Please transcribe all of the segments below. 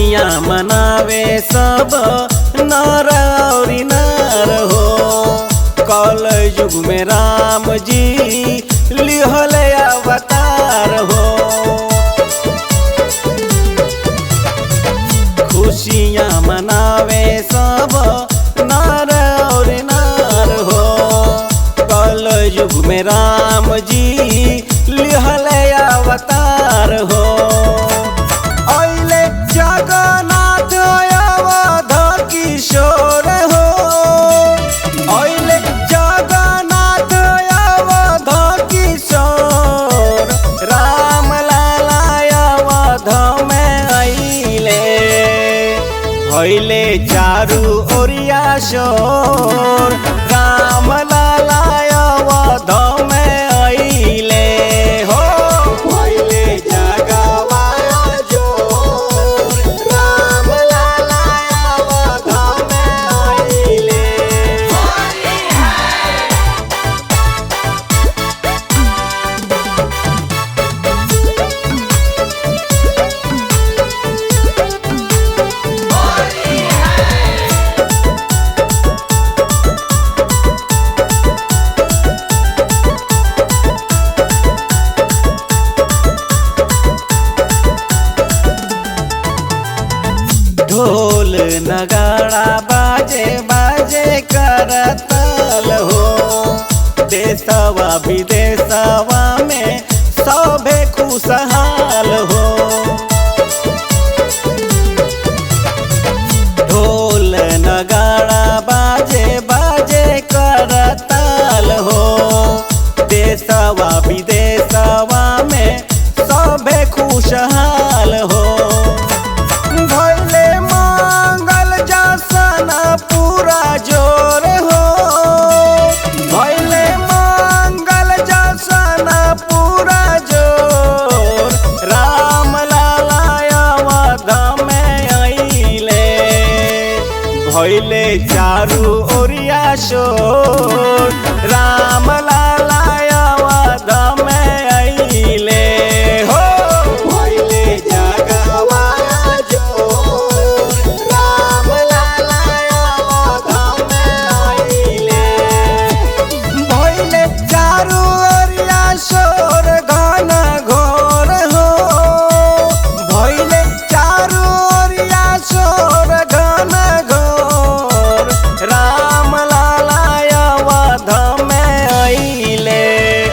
खुशियाँ मनावे सब नर और नार हो। कल युग में राम जी लिहल अवतार हो। खुशियाँ मनावे सब नर और नार हो। कल युग में राम जी लिहल अवतार हो। जगन्नाथ अवध किशोर हो। अइले जगन्नाथ अवध किशोर। राम लाला अवध में अइले। भइले चारू ओरिया शोर। राम लाला अवध में अइले हो। भइले जगवा ढोल नगाड़ा बाजे बाजे करताल हो। देशवा विदेशवा में सभे खुशहाल हो। ढोल नगाड़ा बाजे बाजे करताल हो। देशवा विदेशवा में सभे खुशहाल हो। पूरा जोर हो। भइले मंगल जसन पूरा जोर। राम लाला अवध में अइले। भइले चारू ओरिया शोर। राम लाला अवध में अइले हो। भइले जगवा शोर घन घोर हो। भइले चारू ओरिया शोर घन घोर। राम लाला अवध में अइले।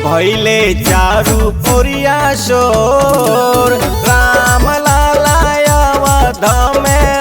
भइले चारू ओरिया शोर। राम लाला अवध में